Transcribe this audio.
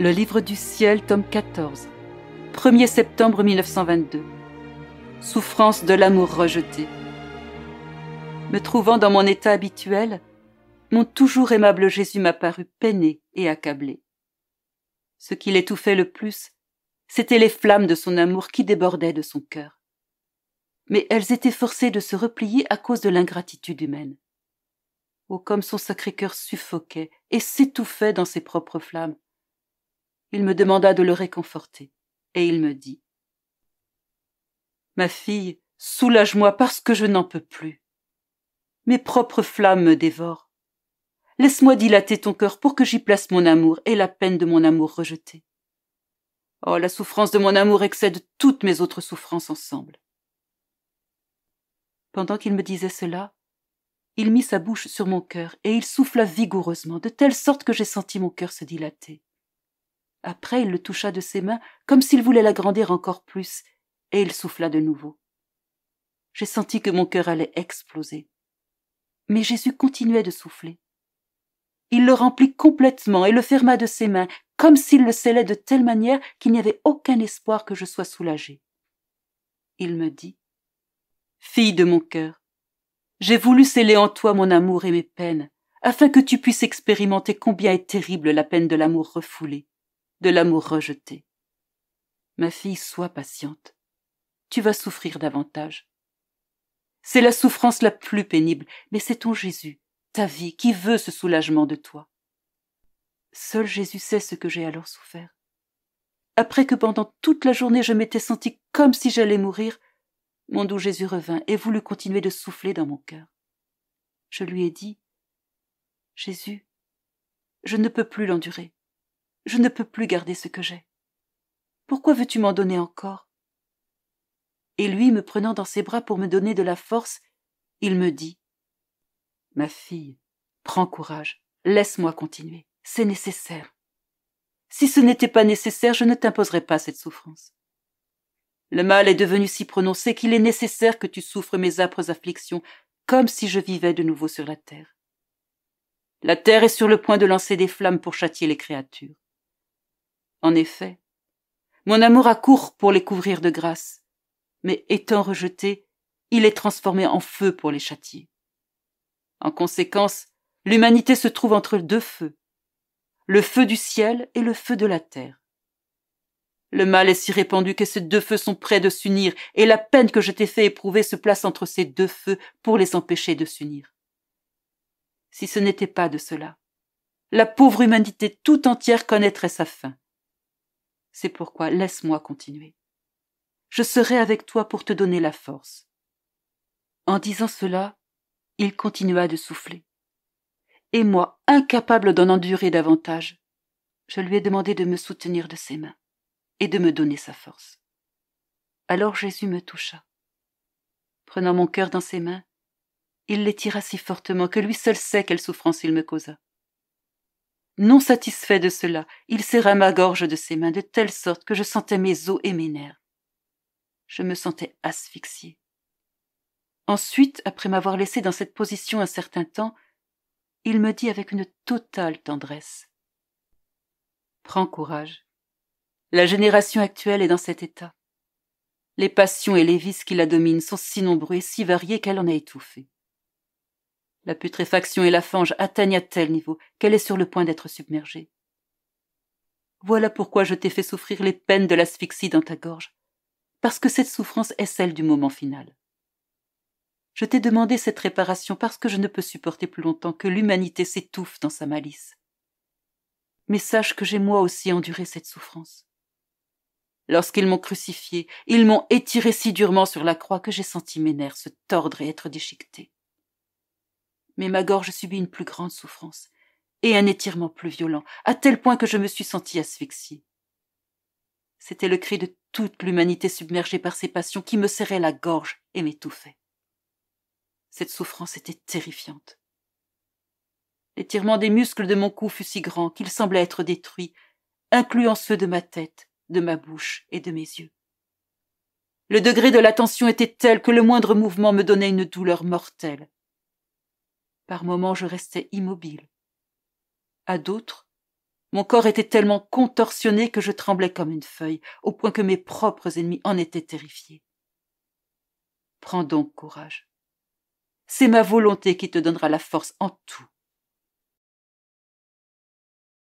Le livre du ciel, tome 14, 1er septembre 1922. Souffrance de l'amour rejeté. Me trouvant dans mon état habituel, mon toujours aimable Jésus m'a paru peiné et accablé. Ce qui l'étouffait le plus, c'étaient les flammes de son amour qui débordaient de son cœur. Mais elles étaient forcées de se replier à cause de l'ingratitude humaine. Oh, comme son sacré cœur suffoquait et s'étouffait dans ses propres flammes. Il me demanda de le réconforter, et il me dit : « Ma fille, soulage-moi parce que je n'en peux plus. Mes propres flammes me dévorent. Laisse-moi dilater ton cœur pour que j'y place mon amour et la peine de mon amour rejeté. Oh, la souffrance de mon amour excède toutes mes autres souffrances ensemble. » Pendant qu'il me disait cela, il mit sa bouche sur mon cœur et il souffla vigoureusement, de telle sorte que j'ai senti mon cœur se dilater. Après, il le toucha de ses mains, comme s'il voulait l'agrandir encore plus, et il souffla de nouveau. J'ai senti que mon cœur allait exploser. Mais Jésus continuait de souffler. Il le remplit complètement et le ferma de ses mains, comme s'il le scellait de telle manière qu'il n'y avait aucun espoir que je sois soulagée. Il me dit : « Fille de mon cœur, j'ai voulu sceller en toi mon amour et mes peines, afin que tu puisses expérimenter combien est terrible la peine de l'amour refoulé, de l'amour rejeté. Ma fille, sois patiente. Tu vas souffrir davantage. C'est la souffrance la plus pénible, mais c'est ton Jésus, ta vie, qui veut ce soulagement de toi. Seul Jésus sait ce que j'ai alors souffert. Après que pendant toute la journée je m'étais sentie comme si j'allais mourir, mon doux Jésus revint et voulut continuer de souffler dans mon cœur. Je lui ai dit : « Jésus, je ne peux plus l'endurer. Je ne peux plus garder ce que j'ai. Pourquoi veux-tu m'en donner encore ? » Et lui, me prenant dans ses bras pour me donner de la force, il me dit : « Ma fille, prends courage, laisse-moi continuer, c'est nécessaire. Si ce n'était pas nécessaire, je ne t'imposerais pas cette souffrance. Le mal est devenu si prononcé qu'il est nécessaire que tu souffres mes âpres afflictions, comme si je vivais de nouveau sur la terre. La terre est sur le point de lancer des flammes pour châtier les créatures. En effet, mon amour accourt pour les couvrir de grâce, mais étant rejeté, il est transformé en feu pour les châtier. En conséquence, l'humanité se trouve entre deux feux, le feu du ciel et le feu de la terre. Le mal est si répandu que ces deux feux sont près de s'unir, et la peine que je t'ai fait éprouver se place entre ces deux feux pour les empêcher de s'unir. Si ce n'était pas de cela, la pauvre humanité tout entière connaîtrait sa fin. C'est pourquoi laisse-moi continuer. Je serai avec toi pour te donner la force. » En disant cela, il continua de souffler. Et moi, incapable d'en endurer davantage, je lui ai demandé de me soutenir de ses mains et de me donner sa force. Alors Jésus me toucha. Prenant mon cœur dans ses mains, il l'étira si fortement que lui seul sait quelle souffrance il me causa. Non satisfait de cela, il serra ma gorge de ses mains de telle sorte que je sentais mes os et mes nerfs. Je me sentais asphyxiée. Ensuite, après m'avoir laissé dans cette position un certain temps, il me dit avec une totale tendresse : « Prends courage. La génération actuelle est dans cet état. Les passions et les vices qui la dominent sont si nombreux et si variés qu'elle en est étouffée. La putréfaction et la fange atteignent à tel niveau qu'elle est sur le point d'être submergée. Voilà pourquoi je t'ai fait souffrir les peines de l'asphyxie dans ta gorge, parce que cette souffrance est celle du moment final. Je t'ai demandé cette réparation parce que je ne peux supporter plus longtemps que l'humanité s'étouffe dans sa malice. Mais sache que j'ai moi aussi enduré cette souffrance. Lorsqu'ils m'ont crucifié, ils m'ont étiré si durement sur la croix que j'ai senti mes nerfs se tordre et être déchiquetés. Mais ma gorge subit une plus grande souffrance et un étirement plus violent, à tel point que je me suis sentie asphyxiée. C'était le cri de toute l'humanité submergée par ses passions qui me serrait la gorge et m'étouffait. Cette souffrance était terrifiante. L'étirement des muscles de mon cou fut si grand qu'il semblait être détruit, incluant ceux de ma tête, de ma bouche et de mes yeux. Le degré de la tension était tel que le moindre mouvement me donnait une douleur mortelle. Par moments, je restais immobile. À d'autres, Mon corps était tellement contorsionné que je tremblais comme une feuille, au point que mes propres ennemis en étaient terrifiés. Prends donc courage. C'est ma volonté qui te donnera la force en tout.